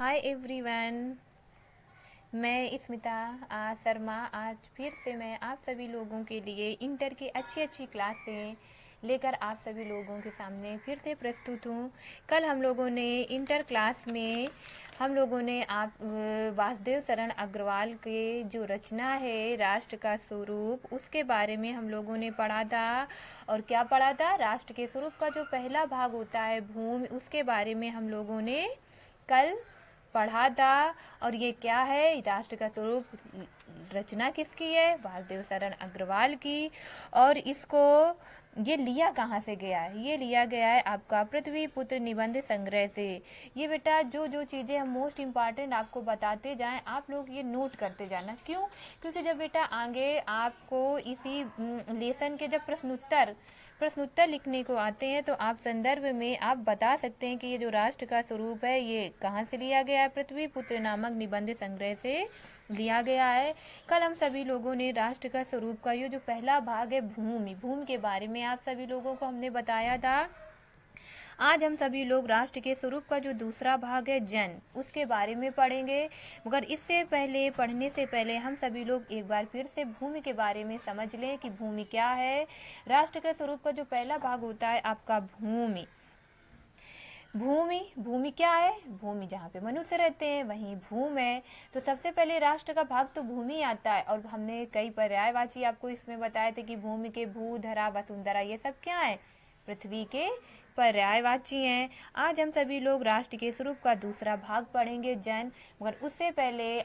Hi everyone. मैं स्मिता शर्मा आज फिर से मैं आप सभी लोगों के लिए इंटर की अच्छी अच्छी क्लासें लेकर आप सभी लोगों के सामने फिर से प्रस्तुत हूँ। कल हम लोगों ने इंटर क्लास में हम लोगों ने वासुदेव शरण अग्रवाल के जो रचना है राष्ट्र का स्वरूप उसके बारे में हम लोगों ने पढ़ा था। और क्या पढ़ा था? राष्ट्र के स्वरूप का जो पहला भाग होता है भूमि, उसके बारे में हम लोगों ने कल पढ़ा था। और ये क्या है? राष्ट्र का स्वरूप रचना किसकी है? वासुदेव शरण अग्रवाल की। और इसको ये लिया कहाँ से गया है? ये लिया गया है आपका पृथ्वी पुत्र निबंध संग्रह से। ये बेटा जो जो चीज़ें हम मोस्ट इम्पॉर्टेंट आपको बताते जाएं आप लोग ये नोट करते जाना। क्यों? क्योंकि जब बेटा आगे आपको इसी लेसन के जब प्रश्नोत्तर लिखने को आते हैं तो आप संदर्भ में आप बता सकते हैं कि ये जो राष्ट्र का स्वरूप है ये कहाँ से लिया गया है? पृथ्वी पुत्र नामक निबंध संग्रह से लिया गया है। कल हम सभी लोगों ने राष्ट्र का स्वरूप का ये जो पहला भाग है भूमि के बारे में आप सभी लोगों को हमने बताया था। आज हम सभी लोग राष्ट्र के स्वरूप का जो दूसरा भाग है जन, उसके बारे में पढ़ेंगे। मगर इससे पहले पढ़ने से पहले हम सभी लोग एक बार फिर से भूमि के बारे में समझ लें कि भूमि क्या है। राष्ट्र के स्वरूप का जो पहला भाग होता है आपका भूमि। भूमि क्या है? भूमि जहाँ पे मनुष्य रहते हैं वहीं भूमि है। तो सबसे पहले राष्ट्र का भाग तो भूमि आता है। और हमने कई पर्यायवाची आपको इसमें बताए थे कि भूमि के भू, धरा, वसुंधरा ये सब क्या है? पृथ्वी के पर्यायवाची हैं। आज हम सभी लोग राष्ट्र के स्वरूप का दूसरा भाग पढ़ेंगे जन। मगर उससे पहले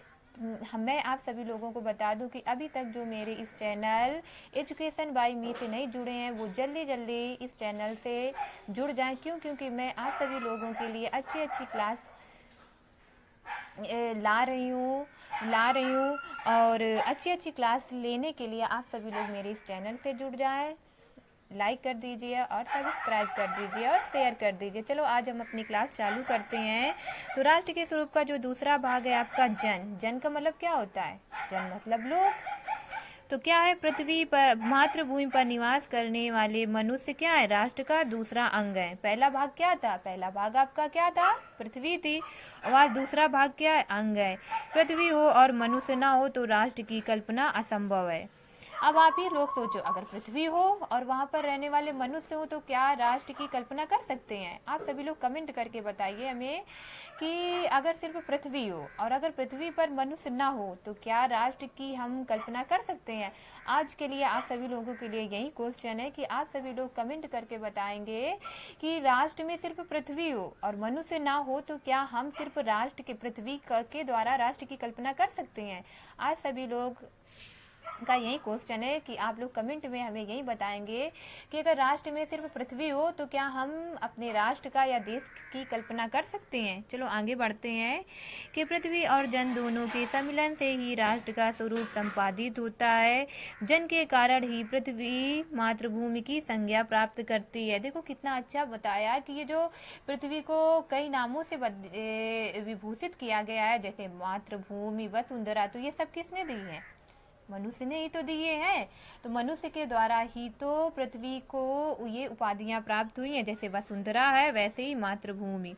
मैं आप सभी लोगों को बता दूं कि अभी तक जो मेरे इस चैनल एजुकेशन बाय मी से नहीं जुड़े हैं वो जल्दी जल्दी इस चैनल से जुड़ जाएं। क्यों? क्योंकि मैं आप सभी लोगों के लिए अच्छी अच्छी क्लास ला रही हूँ और अच्छी अच्छी क्लास लेने के लिए आप सभी लोग मेरे इस चैनल से जुड़ जाएं। लाइक कर दीजिए और सब्सक्राइब कर दीजिए और शेयर कर दीजिए। चलो आज हम अपनी क्लास चालू करते हैं। तो राष्ट्र के स्वरूप का जो दूसरा भाग है आपका जन का मतलब क्या होता है? जन मतलब लोग। तो क्या है? पृथ्वी पर मातृभूमि पर निवास करने वाले मनुष्य क्या है? राष्ट्र का दूसरा अंग है। पहला भाग क्या था? पहला भाग आपका क्या था? पृथ्वी थी। और आज दूसरा भाग क्या है? अंग है। पृथ्वी हो और मनुष्य ना हो तो राष्ट्र की कल्पना असंभव है। अब आप ही लोग सोचो, अगर पृथ्वी हो और वहाँ पर रहने वाले मनुष्य हो तो क्या राष्ट्र की कल्पना कर सकते हैं? आप सभी लोग कमेंट करके बताइए हमें कि अगर सिर्फ पृथ्वी हो और अगर पृथ्वी पर मनुष्य ना हो तो क्या राष्ट्र की हम कल्पना कर सकते हैं? आज के लिए आप सभी लोगों के लिए यही क्वेश्चन है कि आप सभी लोग कमेंट करके बताएंगे कि राष्ट्र में सिर्फ पृथ्वी हो और मनुष्य ना हो तो क्या हम सिर्फ राष्ट्र के पृथ्वी के द्वारा राष्ट्र की कल्पना कर सकते हैं? आज सभी लोग का यही क्वेश्चन है कि आप लोग कमेंट में हमें यही बताएंगे कि अगर राष्ट्र में सिर्फ पृथ्वी हो तो क्या हम अपने राष्ट्र का या देश की कल्पना कर सकते हैं? चलो आगे बढ़ते हैं कि पृथ्वी और जन दोनों के सम्मिलन से ही राष्ट्र का स्वरूप संपादित होता है। जन के कारण ही पृथ्वी मातृभूमि की संज्ञा प्राप्त करती है। देखो कितना अच्छा बताया कि ये जो पृथ्वी को कई नामों से विभूषित किया गया है, जैसे मातृभूमि, वसुंधरा, तो ये सब किसने दी है? मनुष्य ने ही तो दिए हैं। तो मनुष्य के द्वारा ही तो पृथ्वी को ये उपाधियां प्राप्त हुई हैं। जैसे वसुंधरा है वैसे ही मातृभूमि।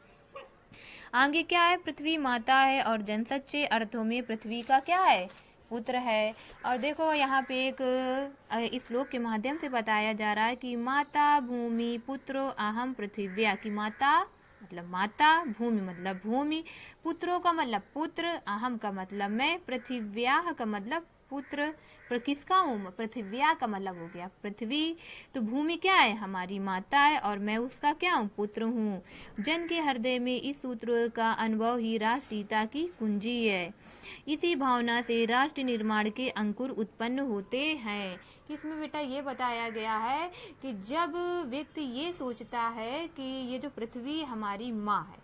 आगे क्या है? पृथ्वी माता है और जन सच्चे अर्थों में पृथ्वी का क्या है? पुत्र है। और देखो यहाँ पे एक इस श्लोक के माध्यम से बताया जा रहा है कि माता भूमि पुत्रो अहम पृथिव्या। की माता मतलब माता, भूमि मतलब भूमि, पुत्रों का मतलब पुत्र, अहम का मतलब मैं, पृथिव्या का मतलब पुत्र। पर किसका हूँ? पृथिव्या का मतलब हो गया पृथ्वी। तो भूमि क्या है? हमारी माता है और मैं उसका क्या हूँ? पुत्र हूँ। जन के हृदय में इस सूत्र का अनुभव ही राष्ट्रीयता की कुंजी है। इसी भावना से राष्ट्र निर्माण के अंकुर उत्पन्न होते हैं। किसमें बेटा ये बताया गया है कि जब व्यक्ति ये सोचता है कि ये जो पृथ्वी हमारी माँ है,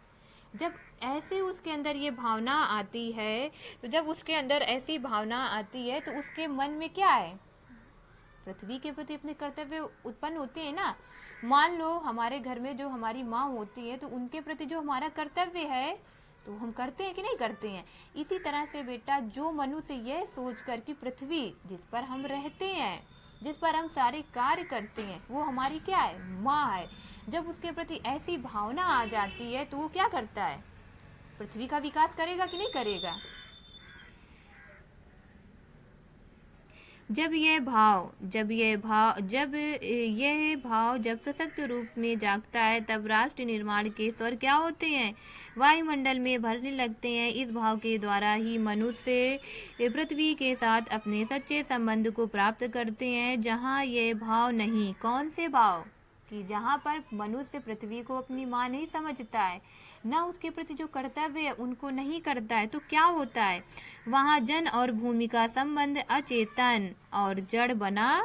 जब ऐसे उसके अंदर ये भावना आती है, तो जब उसके अंदर ऐसी भावना आती है तो उसके मन में क्या है? पृथ्वी के प्रति अपने कर्तव्य उत्पन्न होते हैं ना। मान लो हमारे घर में जो हमारी माँ होती है तो उनके प्रति जो हमारा कर्तव्य है तो हम करते हैं कि नहीं करते हैं? इसी तरह से बेटा जो मनुष्य यह सोच कर कि पृथ्वी जिस पर हम रहते हैं, जिस पर हम सारे कार्य करते हैं, वो हमारी क्या है? माँ है। जब उसके प्रति ऐसी भावना आ जाती है तो वो क्या करता है? पृथ्वी का विकास करेगा कि नहीं करेगा। जब यह भाव जब सशक्त रूप में जागता है, तब राष्ट्र निर्माण के स्वर क्या होते हैं, वायुमंडल में भरने लगते हैं। इस भाव के द्वारा ही मनुष्य पृथ्वी के साथ अपने सच्चे संबंध को प्राप्त करते हैं। जहाँ यह भाव नहीं, कौन से भाव, कि जहाँ पर मनुष्य पृथ्वी को अपनी माँ नहीं समझता है, न उसके प्रति जो कर्तव्य है उनको नहीं करता है, तो क्या होता है, वहाँ जन और भूमि का संबंध अचेतन और जड़ बना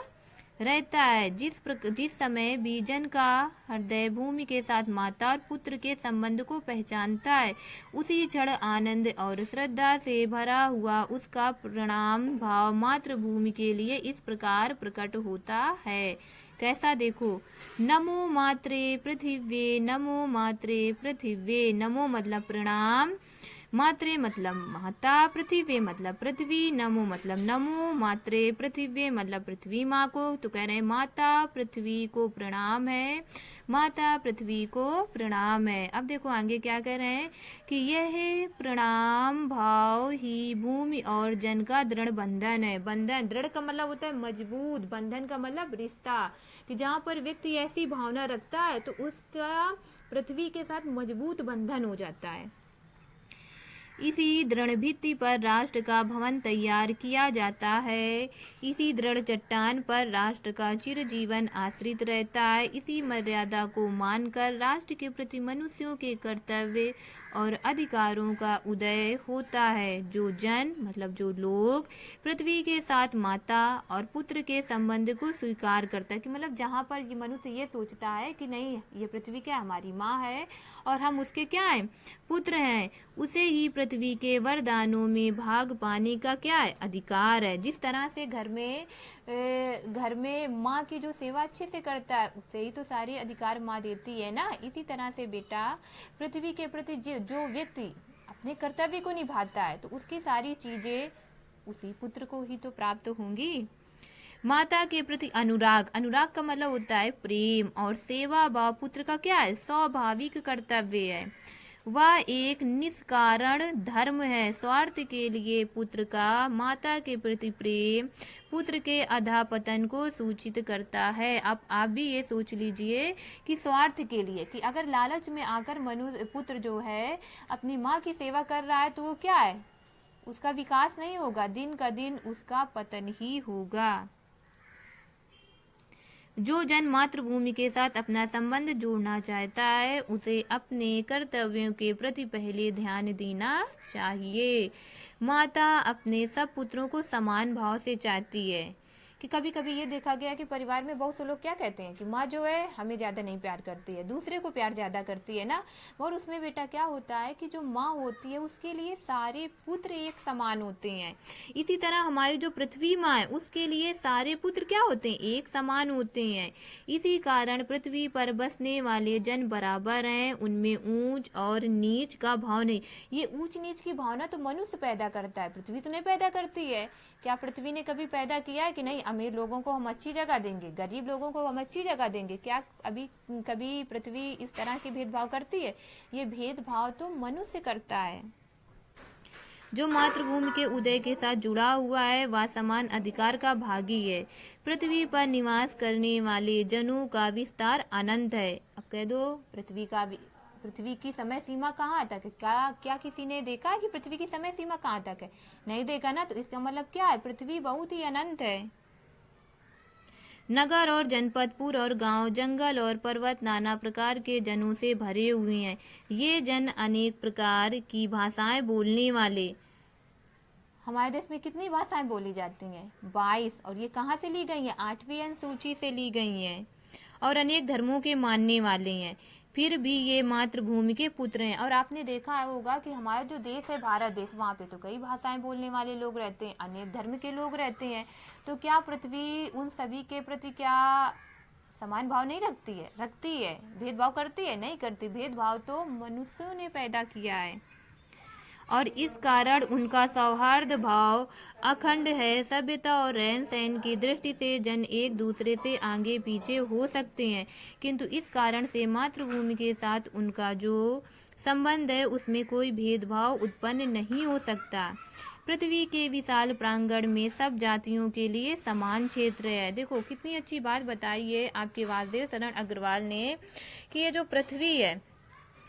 रहता है। जिस समय भी जन का हृदय भूमि के साथ माता और पुत्र के संबंध को पहचानता है, उसी क्षण आनंद और श्रद्धा से भरा हुआ उसका प्रणाम भाव मातृभूमि के लिए इस प्रकार प्रकट होता है। कैसा, देखो, नमो मात्रे पृथिव्ये, नमो मात्रे पृथिव्ये। नमो मतलब प्रणाम, मात्रे मतलब माता, पृथिव्ये मतलब पृथ्वी, नमो मतलब नमो, मात्रे पृथिव्ये मतलब पृथ्वी माँ को। तो कह रहे हैं माता पृथ्वी को प्रणाम है, माता पृथ्वी को प्रणाम है। अब देखो आगे क्या कह रहे हैं कि यह प्रणाम भाव ही भूमि और जन का दृढ़ बंधन है। बंधन, दृढ़ का मतलब होता है मजबूत, बंधन का मतलब रिश्ता, कि जहाँ पर व्यक्ति ऐसी भावना रखता है तो उसका पृथ्वी के साथ मजबूत बंधन हो जाता है। इसी दृढ़ भित्ति पर राष्ट्र का भवन तैयार किया जाता है। इसी दृढ़ चट्टान पर राष्ट्र का चिरजीवन आश्रित रहता है। इसी मर्यादा को मानकर राष्ट्र के प्रति मनुष्यों के कर्तव्य और अधिकारों का उदय होता है। जो जन मतलब जो लोग पृथ्वी के साथ माता और पुत्र के संबंध को स्वीकार करता है, कि मतलब जहाँ पर ये मनुष्य ये सोचता है कि नहीं, ये पृथ्वी क्या हमारी माँ है और हम उसके क्या हैं, पुत्र हैं, उसे ही पृथ्वी के वरदानों में भाग पाने का क्या है, अधिकार है। जिस तरह से घर में माँ की जो सेवा अच्छे से करता है, उससे ही तो सारे अधिकार माँ देती है ना। इसी तरह से बेटा पृथ्वी के प्रति जो व्यक्ति अपने कर्तव्य को निभाता है, तो उसकी सारी चीजें उसी पुत्र को ही तो प्राप्त होंगी। माता के प्रति अनुराग, अनुराग का मतलब होता है प्रेम, और सेवा भाव पुत्र का क्या है, स्वाभाविक कर्तव्य है। वह एक निष्कारण धर्म है। स्वार्थ के लिए पुत्र का माता के प्रति प्रेम पुत्र के अधापतन को सूचित करता है। अब आप भी ये सोच लीजिए कि स्वार्थ के लिए, कि अगर लालच में आकर पुत्र जो है अपनी माँ की सेवा कर रहा है, तो वो क्या है, उसका विकास नहीं होगा, दिन का दिन उसका पतन ही होगा। जो जन मातृभूमि के साथ अपना संबंध जोड़ना चाहता है, उसे अपने कर्तव्यों के प्रति पहले ध्यान देना चाहिए। माता अपने सब पुत्रों को समान भाव से चाहती है। कि कभी कभी ये देखा गया कि परिवार में बहुत से लोग क्या कहते हैं कि माँ जो है हमें ज़्यादा नहीं प्यार करती है, दूसरे को प्यार ज़्यादा करती है ना। और उसमें बेटा क्या होता है कि जो माँ होती है उसके लिए सारे पुत्र एक समान होते हैं। इसी तरह हमारी जो पृथ्वी माँ है उसके लिए सारे पुत्र क्या होते हैं, एक समान होते हैं। इसी कारण पृथ्वी पर बसने वाले जन बराबर हैं, उनमें ऊंच और नीच का भाव नहीं। ये ऊंच नीच की भावना तो मनुष्य पैदा करता है, पृथ्वी तो नहीं पैदा करती है। क्या पृथ्वी ने कभी पैदा किया है कि नहीं अमीर लोगों को हम अच्छी जगह देंगे, गरीब लोगों को हम अच्छी जगह देंगे? क्या कभी पृथ्वी इस तरह के भेदभाव करती है? ये भेदभाव तो मनुष्य करता है। जो मातृभूमि के उदय के साथ जुड़ा हुआ है वह समान अधिकार का भागी है। पृथ्वी पर निवास करने वाले जनों का विस्तार अनंत है। अब कह दो पृथ्वी की समय सीमा कहाँ तक है? क्या किसी ने देखा है कि पृथ्वी की समय सीमा कहाँ तक है? नहीं देखा ना। तो इसका मतलब क्या है, पृथ्वी बहुत ही अनंत है। नगर और जनपद, पुर और गांव, जंगल और पर्वत नाना प्रकार के जनों से भरे हुए हैं। ये जन अनेक प्रकार की भाषाएं बोलने वाले। हमारे देश में कितनी भाषाएं बोली जाती हैं? 22। और ये कहाँ से ली गई हैं? 8वीं अनुसूची से ली गई हैं। और अनेक धर्मों के मानने वाले हैं। फिर भी ये मातृभूमि के पुत्र हैं। और आपने देखा होगा कि हमारा जो देश है भारत देश, वहाँ पे तो कई भाषाएं बोलने वाले लोग रहते हैं, अनेक धर्म के लोग रहते हैं। तो क्या पृथ्वी उन सभी के प्रति क्या समान भाव नहीं रखती है? रखती है। भेदभाव करती है? नहीं करती। भेदभाव तो मनुष्यों ने पैदा किया है और इस कारण उनका सौहार्द भाव अखंड है। सभ्यता और रहन सहन की दृष्टि से जन एक दूसरे से आगे पीछे हो सकते हैं, किंतु इस कारण से मातृभूमि के साथ उनका जो संबंध है उसमें कोई भेदभाव उत्पन्न नहीं हो सकता। पृथ्वी के विशाल प्रांगण में सब जातियों के लिए समान क्षेत्र है। देखो कितनी अच्छी बात बताई है आपके वासुदेव शरण अग्रवाल ने कि ये जो पृथ्वी है,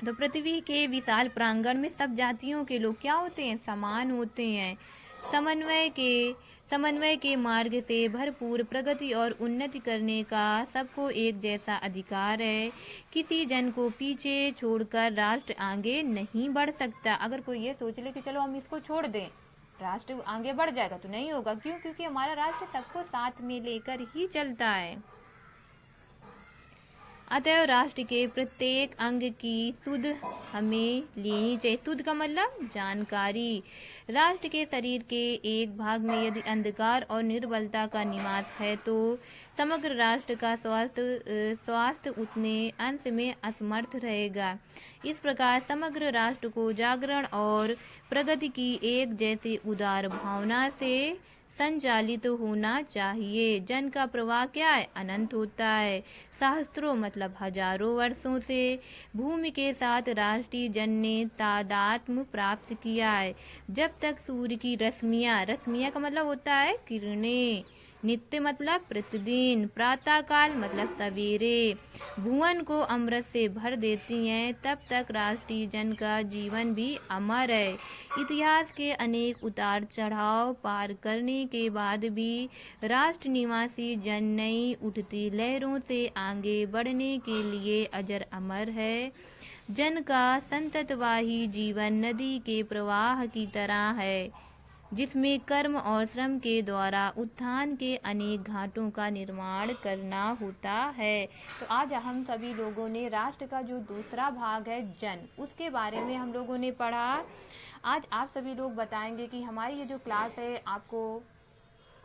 तो पृथ्वी के विशाल प्रांगण में सब जातियों के लोग क्या होते हैं, समान होते हैं। समन्वय के मार्ग से भरपूर प्रगति और उन्नति करने का सबको एक जैसा अधिकार है। किसी जन को पीछे छोड़कर राष्ट्र आगे नहीं बढ़ सकता। अगर कोई ये सोच ले कि चलो हम इसको छोड़ दें, राष्ट्र आगे बढ़ जाएगा, तो नहीं होगा। क्यों? क्योंकि हमारा राष्ट्र सबको साथ में लेकर ही चलता है। अतएव राष्ट्र के प्रत्येक अंग की सुध हमें लेनी चाहिए। सुध का मतलब जानकारी। राष्ट्र के शरीर के एक भाग में यदि अंधकार और निर्बलता का निवास है तो समग्र राष्ट्र का स्वास्थ्य उतने अंश में असमर्थ रहेगा। इस प्रकार समग्र राष्ट्र को जागरण और प्रगति की एक जैसी उदार भावना से संचालित होना चाहिए। जन का प्रवाह क्या है, अनंत होता है। सहस्त्रों मतलब हजारों वर्षों से भूमि के साथ राष्ट्रीय जन ने तादात्म्य प्राप्त किया है। जब तक सूर्य की रश्मियाँ का मतलब होता है किरणें, नित्य मतलब प्रतिदिन, प्रातः काल मतलब सवेरे, भुवन को अमृत से भर देती हैं, तब तक राष्ट्रीय जन का जीवन भी अमर है। इतिहास के अनेक उतार चढ़ाव पार करने के बाद भी राष्ट्र निवासी जन नई उठती लहरों से आगे बढ़ने के लिए अजर अमर है। जन का संततवाही जीवन नदी के प्रवाह की तरह है, जिसमें कर्म और श्रम के द्वारा उत्थान के अनेक घाटों का निर्माण करना होता है। तो आज हम सभी लोगों ने राष्ट्र का जो दूसरा भाग है जन, उसके बारे में हम लोगों ने पढ़ा। आज आप सभी लोग बताएंगे कि हमारी ये जो क्लास है आपको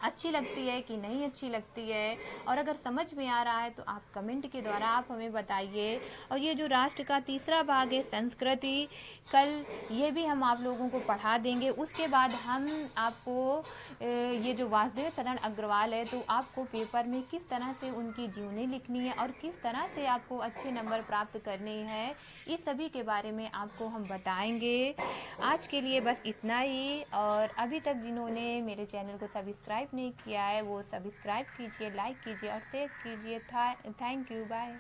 अच्छी लगती है कि नहीं अच्छी लगती है, और अगर समझ में आ रहा है तो आप कमेंट के द्वारा आप हमें बताइए। और ये जो राष्ट्र का तीसरा भाग है संस्कृति, कल ये भी हम आप लोगों को पढ़ा देंगे। उसके बाद हम आपको ये जो वासुदेव शरण अग्रवाल है, तो आपको पेपर में किस तरह से उनकी जीवनी लिखनी है और किस तरह से आपको अच्छे नंबर प्राप्त करने हैं, इस सभी के बारे में आपको हम बताएंगे। आज के लिए बस इतना ही, और अभी तक जिन्होंने मेरे चैनल को सब्सक्राइब नहीं किया है वो सब्सक्राइब कीजिए, लाइक कीजिए और शेयर कीजिए। Thank you, bye.